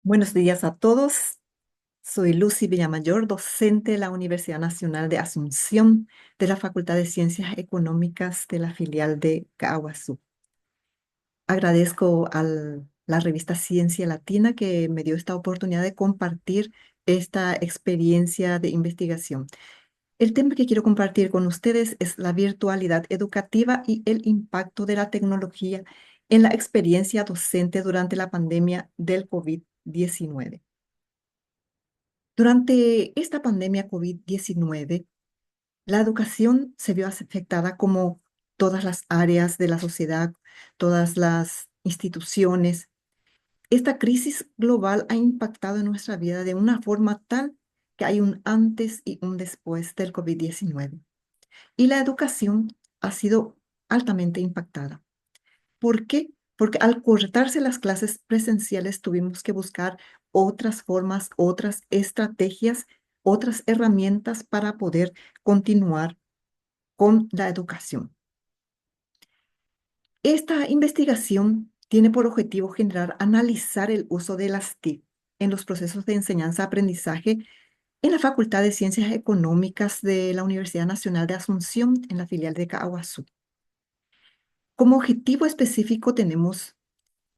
Buenos días a todos. Soy Lucy Villamayor, docente de la Universidad Nacional de Asunción de la Facultad de Ciencias Económicas de la filial de Caaguazú. Agradezco a la revista Ciencia Latina que me dio esta oportunidad de compartir esta experiencia de investigación. El tema que quiero compartir con ustedes es la virtualidad educativa y el impacto de la tecnología en la experiencia docente durante la pandemia del COVID-19. Durante esta pandemia COVID-19, la educación se vio afectada como todas las áreas de la sociedad, todas las instituciones. Esta crisis global ha impactado en nuestra vida de una forma tal que hay un antes y un después del COVID-19. Y la educación ha sido altamente impactada. ¿Por qué? Porque al cortarse las clases presenciales tuvimos que buscar otras formas, otras estrategias, otras herramientas para poder continuar con la educación. Esta investigación tiene por objetivo generar, analizar el uso de las TIC en los procesos de enseñanza-aprendizaje en la Facultad de Ciencias Económicas de la Universidad Nacional de Asunción, en la filial de Caaguazú. Como objetivo específico tenemos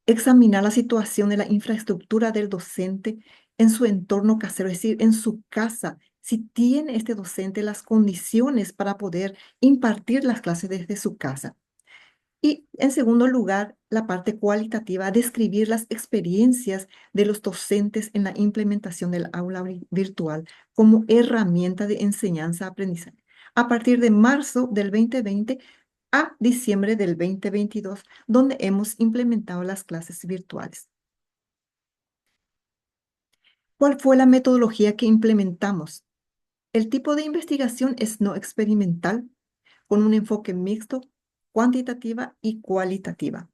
examinar la situación de la infraestructura del docente en su entorno casero, es decir, en su casa, si tiene este docente las condiciones para poder impartir las clases desde su casa. Y en segundo lugar, la parte cualitativa, describir las experiencias de los docentes en la implementación del aula virtual como herramienta de enseñanza-aprendizaje. A partir de marzo del 2020 a diciembre del 2022, donde hemos implementado las clases virtuales. ¿Cuál fue la metodología que implementamos? El tipo de investigación es no experimental, con un enfoque mixto, cuantitativa y cualitativa.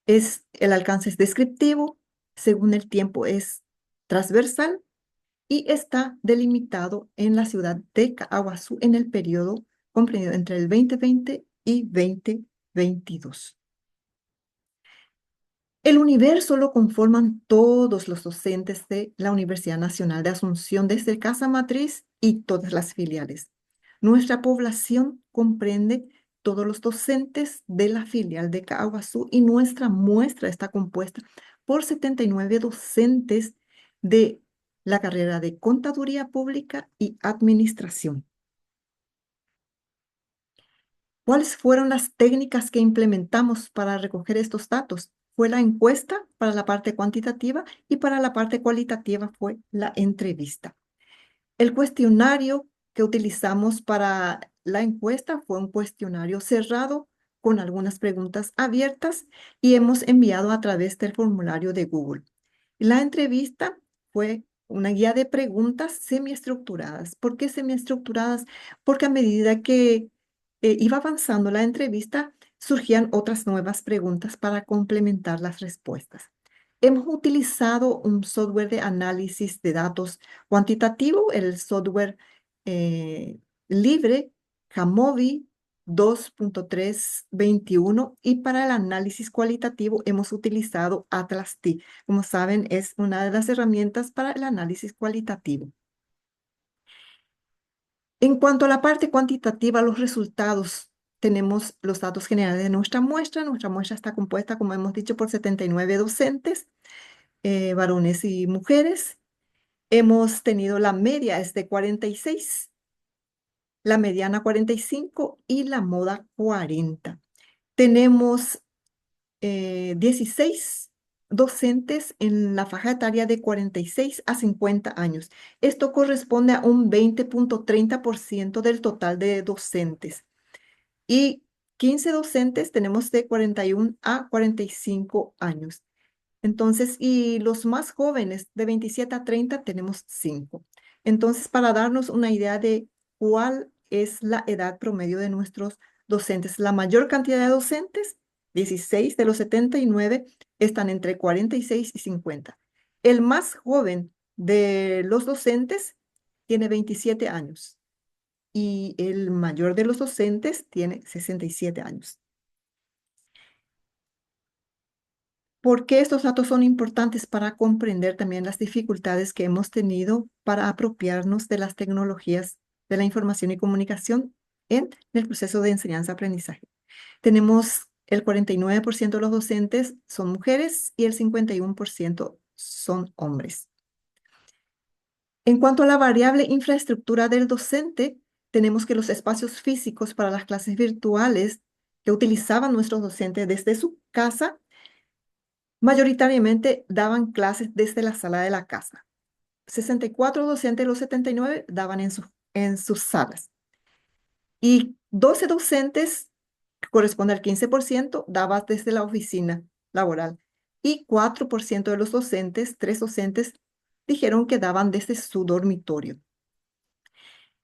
El alcance es descriptivo, según el tiempo es transversal y está delimitado en la ciudad de Caaguazú en el periodo comprendido entre el 2020 y 2022. El universo lo conforman todos los docentes de la Universidad Nacional de Asunción desde Casa Matriz y todas las filiales. Nuestra población comprende todos los docentes de la filial de Caaguazú y nuestra muestra está compuesta por 79 docentes de la carrera de Contaduría Pública y Administración. ¿Cuáles fueron las técnicas que implementamos para recoger estos datos? Fue la encuesta para la parte cuantitativa y para la parte cualitativa fue la entrevista. El cuestionario que utilizamos para la encuesta fue un cuestionario cerrado con algunas preguntas abiertas y hemos enviado a través del formulario de Google. La entrevista fue una guía de preguntas semiestructuradas. ¿Por qué semiestructuradas? Porque a medida que iba avanzando la entrevista, surgían otras nuevas preguntas para complementar las respuestas. Hemos utilizado un software de análisis de datos cuantitativo, el software eh, libre, Jamovi 2.321, y para el análisis cualitativo hemos utilizado Atlas T. Como saben, es una de las herramientas para el análisis cualitativo. En cuanto a la parte cuantitativa, los resultados, tenemos los datos generales de nuestra muestra. Nuestra muestra está compuesta, como hemos dicho, por 79 docentes, varones y mujeres. Hemos tenido la media es de 46, la mediana 45 y la moda 40. Tenemos 16 docentes en la faja etaria de 46 a 50 años. Esto corresponde a un 20.30% del total de docentes. Y 15 docentes tenemos de 41 a 45 años. Entonces, y los más jóvenes de 27 a 30 tenemos 5. Entonces, para darnos una idea de cuál es la edad promedio de nuestros docentes, la mayor cantidad de docentes, 16 de los 79, están entre 46 y 50. El más joven de los docentes tiene 27 años y el mayor de los docentes tiene 67 años. ¿Por qué estos datos son importantes para comprender también las dificultades que hemos tenido para apropiarnos de las tecnologías de la información y comunicación en el proceso de enseñanza-aprendizaje? Tenemos el 49% de los docentes son mujeres y el 51% son hombres. En cuanto a la variable infraestructura del docente, tenemos que los espacios físicos para las clases virtuales que utilizaban nuestros docentes desde su casa, mayoritariamente daban clases desde la sala de la casa. 64 docentes de los 79 daban en sus salas. Y 12 docentes, que corresponde al 15%, daba desde la oficina laboral. Y 4% de los docentes, 3 docentes, dijeron que daban desde su dormitorio.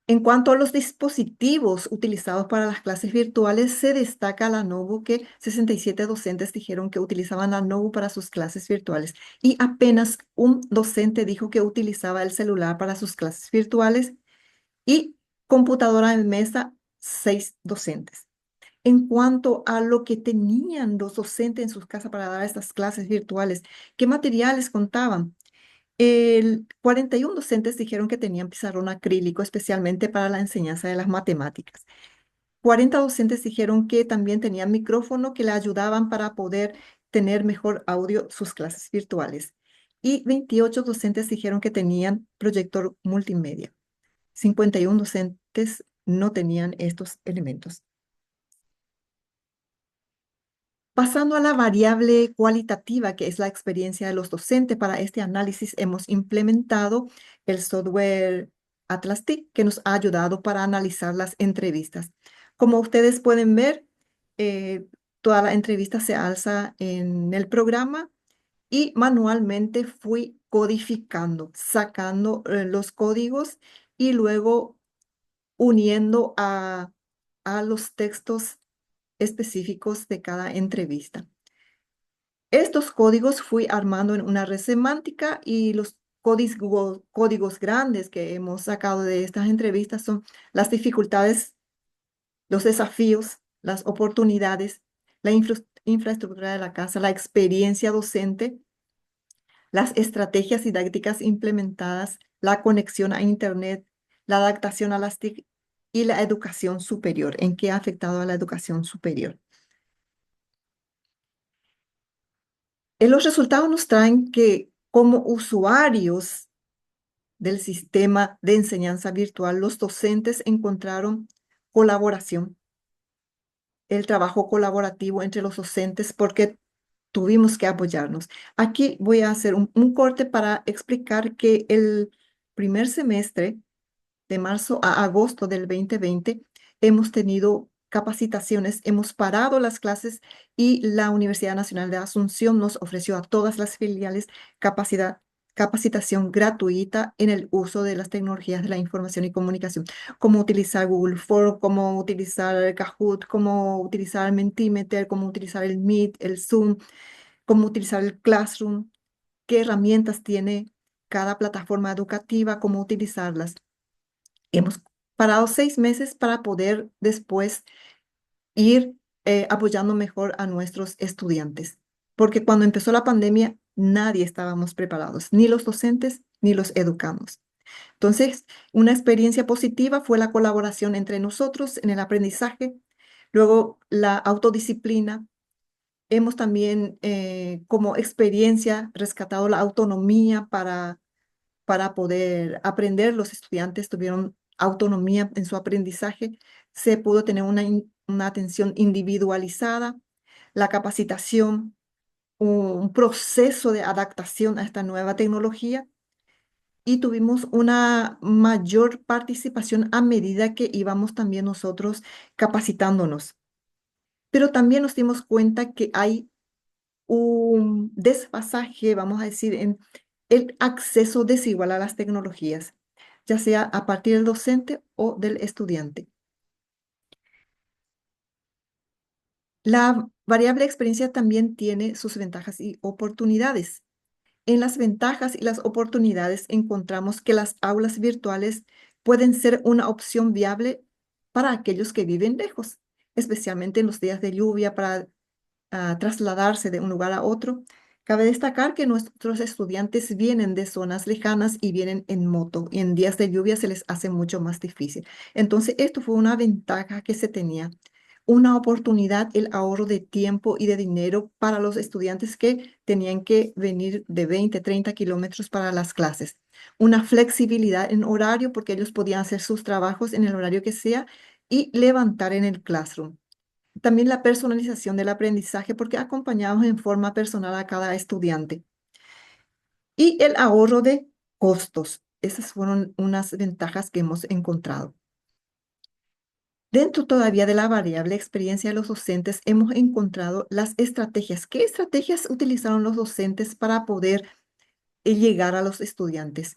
En cuanto a los dispositivos utilizados para las clases virtuales, se destaca Lenovo, que 67 docentes dijeron que utilizaban Lenovo para sus clases virtuales y apenas un docente dijo que utilizaba el celular para sus clases virtuales y computadora en mesa, 6 docentes. En cuanto a lo que tenían los docentes en sus casas para dar estas clases virtuales, ¿qué materiales contaban? 41 docentes dijeron que tenían pizarrón acrílico, especialmente para la enseñanza de las matemáticas. 40 docentes dijeron que también tenían micrófono que le ayudaban para poder tener mejor audio sus clases virtuales. Y 28 docentes dijeron que tenían proyector multimedia. 51 docentes no tenían estos elementos. Pasando a la variable cualitativa, que es la experiencia de los docentes, para este análisis hemos implementado el software Atlas TIC, que nos ha ayudado para analizar las entrevistas. Como ustedes pueden ver, eh, toda la entrevista se alza en el programa y manualmente fui codificando, sacando los códigos y luego uniendo a los textos específicos de cada entrevista. Estos códigos fui armando en una red semántica y los códigos grandes que hemos sacado de estas entrevistas son las dificultades, los desafíos, las oportunidades, la infraestructura de la casa, la experiencia docente, las estrategias didácticas implementadas, la conexión a Internet, la adaptación a las TIC y la educación superior. ¿En qué ha afectado a la educación superior? Los resultados nos traen que como usuarios del sistema de enseñanza virtual, los docentes encontraron colaboración, el trabajo colaborativo entre los docentes porque tuvimos que apoyarnos. Aquí voy a hacer un corte para explicar que el primer semestre de marzo a agosto del 2020, hemos tenido capacitaciones, hemos parado las clases y la Universidad Nacional de Asunción nos ofreció a todas las filiales capacitación gratuita en el uso de las tecnologías de la información y comunicación, cómo utilizar Google Form, cómo utilizar Kahoot, cómo utilizar Mentimeter, cómo utilizar el Meet, el Zoom, cómo utilizar el Classroom, qué herramientas tiene cada plataforma educativa, cómo utilizarlas. Hemos parado 6 meses para poder después ir apoyando mejor a nuestros estudiantes, porque cuando empezó la pandemia nadie estábamos preparados, ni los docentes ni los educandos. Entonces, una experiencia positiva fue la colaboración entre nosotros en el aprendizaje, luego la autodisciplina. Hemos también como experiencia rescatado la autonomía para poder aprender. Los estudiantes tuvieron autonomía en su aprendizaje, se pudo tener una atención individualizada, la capacitación, un proceso de adaptación a esta nueva tecnología y tuvimos una mayor participación a medida que íbamos también nosotros capacitándonos. Pero también nos dimos cuenta que hay un desfasaje, vamos a decir, en el acceso desigual a las tecnologías, ya sea a partir del docente o del estudiante. La variable experiencia también tiene sus ventajas y oportunidades. En las ventajas y las oportunidades encontramos que las aulas virtuales pueden ser una opción viable para aquellos que viven lejos, especialmente en los días de lluvia para trasladarse de un lugar a otro. Cabe destacar que nuestros estudiantes vienen de zonas lejanas y vienen en moto, y en días de lluvia se les hace mucho más difícil. Entonces, esto fue una ventaja que se tenía, una oportunidad, el ahorro de tiempo y de dinero para los estudiantes que tenían que venir de 20, 30 kilómetros para las clases. Una flexibilidad en horario porque ellos podían hacer sus trabajos en el horario que sea y levantar en el classroom. También la personalización del aprendizaje porque acompañamos en forma personal a cada estudiante. Y el ahorro de costos. Esas fueron unas ventajas que hemos encontrado. Dentro todavía de la variable experiencia de los docentes, hemos encontrado las estrategias. ¿Qué estrategias utilizaron los docentes para poder llegar a los estudiantes?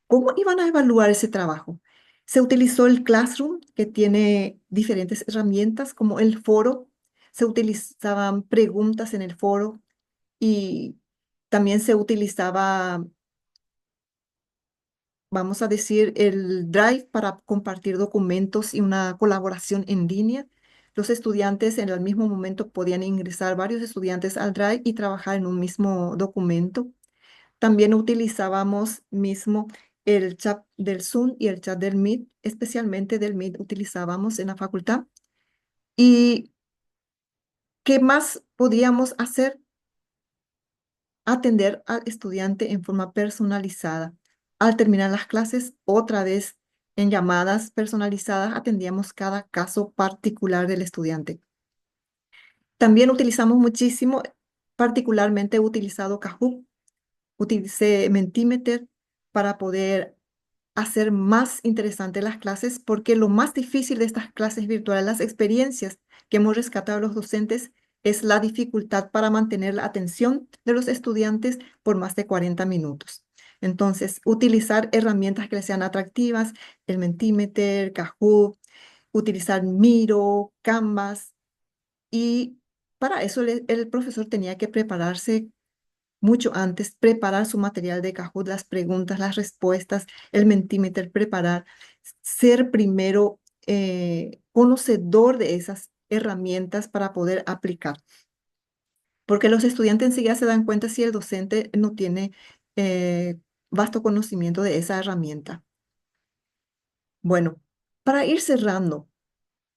¿Cómo iban a evaluar ese trabajo? Se utilizó el Classroom, que tiene diferentes herramientas, como el foro. Se utilizaban preguntas en el foro y también se utilizaba, vamos a decir, el Drive para compartir documentos y una colaboración en línea. Los estudiantes en el mismo momento podían ingresar varios estudiantes al Drive y trabajar en un mismo documento. También utilizábamos mismo el chat del Zoom y el chat del Meet, especialmente del Meet utilizábamos en la facultad. ¿Y qué más podíamos hacer? Atender al estudiante en forma personalizada. Al terminar las clases, otra vez en llamadas personalizadas, atendíamos cada caso particular del estudiante. También utilizamos muchísimo, particularmente he utilizado Kahoot, utilicé Mentimeter para poder hacer más interesantes las clases, porque lo más difícil de estas clases virtuales, las experiencias que hemos rescatado los docentes, es la dificultad para mantener la atención de los estudiantes por más de 40 minutos. Entonces, utilizar herramientas que les sean atractivas, el Mentimeter, Kahoot, utilizar Miro, Canvas, y para eso el profesor tenía que prepararse mucho antes, preparar su material de Kahoot, las preguntas, las respuestas, el Mentimeter, preparar, ser primero conocedor de esas herramientas para poder aplicar. Porque los estudiantes enseguida se dan cuenta si el docente no tiene vasto conocimiento de esa herramienta. Bueno, para ir cerrando,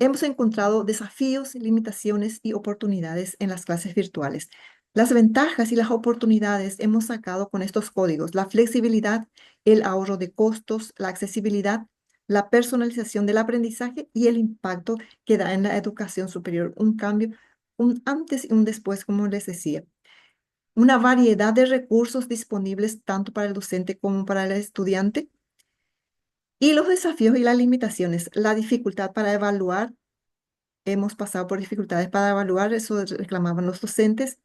hemos encontrado desafíos, limitaciones y oportunidades en las clases virtuales. Las ventajas y las oportunidades hemos sacado con estos códigos: la flexibilidad, el ahorro de costos, la accesibilidad, la personalización del aprendizaje y el impacto que da en la educación superior. Un cambio, un antes y un después, como les decía. Una variedad de recursos disponibles tanto para el docente como para el estudiante. Y los desafíos y las limitaciones, la dificultad para evaluar. Hemos pasado por dificultades para evaluar, eso reclamaban los docentes,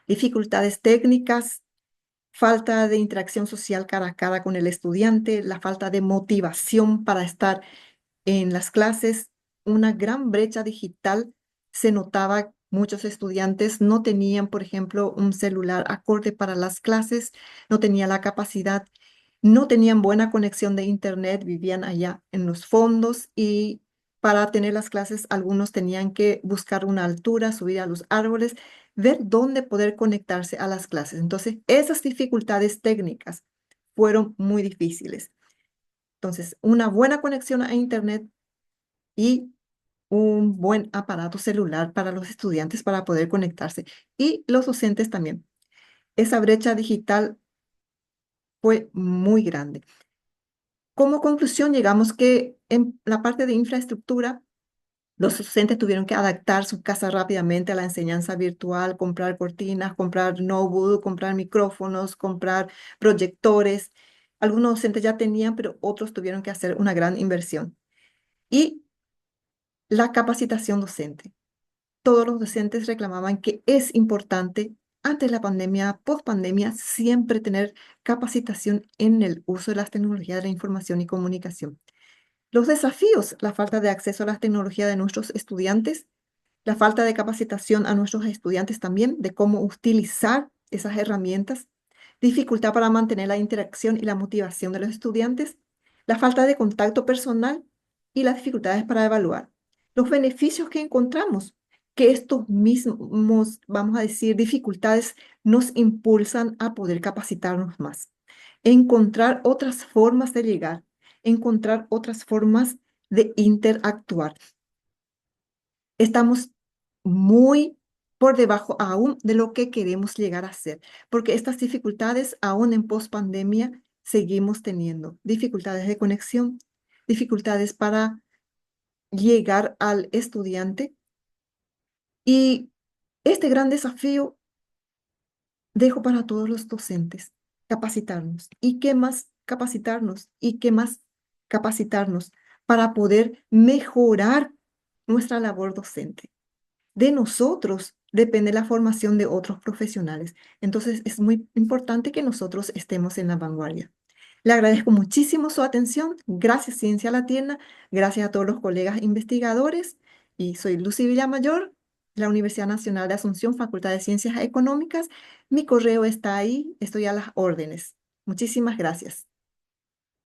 dificultades técnicas, falta de interacción social cara a cara con el estudiante, la falta de motivación para estar en las clases, una gran brecha digital. Se notaba, muchos estudiantes no tenían, por ejemplo, un celular acorde para las clases, no tenían la capacidad, no tenían buena conexión de internet, vivían allá en los fondos y para tener las clases algunos tenían que buscar una altura, subir a los árboles, ver dónde poder conectarse a las clases. Entonces, esas dificultades técnicas fueron muy difíciles. Entonces, una buena conexión a internet y un buen aparato celular para los estudiantes para poder conectarse y los docentes también. Esa brecha digital fue muy grande. Como conclusión, llegamos que en la parte de infraestructura, los docentes tuvieron que adaptar su casa rápidamente a la enseñanza virtual, comprar cortinas, comprar notebook, comprar micrófonos, comprar proyectores. Algunos docentes ya tenían, pero otros tuvieron que hacer una gran inversión. Y la capacitación docente. Todos los docentes reclamaban que es importante, antes de la pandemia, post pandemia, siempre tener capacitación en el uso de las tecnologías de la información y comunicación. Los desafíos: la falta de acceso a las tecnologías de nuestros estudiantes, la falta de capacitación a nuestros estudiantes también de cómo utilizar esas herramientas, dificultad para mantener la interacción y la motivación de los estudiantes, la falta de contacto personal y las dificultades para evaluar. Los beneficios que encontramos: que estos mismos, vamos a decir, dificultades nos impulsan a poder capacitarnos más, encontrar otras formas de llegar, encontrar otras formas de interactuar. Estamos muy por debajo aún de lo que queremos llegar a ser, porque estas dificultades aún en pospandemia seguimos teniendo dificultades de conexión, dificultades para llegar al estudiante y este gran desafío dejo para todos los docentes capacitarnos. ¿Y qué más capacitarnos? ¿Y qué más capacitarnos para poder mejorar nuestra labor docente? De nosotros depende la formación de otros profesionales. Entonces es muy importante que nosotros estemos en la vanguardia. Le agradezco muchísimo su atención. Gracias, Ciencia Latina. Gracias a todos los colegas investigadores. Y soy Lucy Villamayor, de la Universidad Nacional de Asunción, Facultad de Ciencias Económicas. Mi correo está ahí. Estoy a las órdenes. Muchísimas gracias.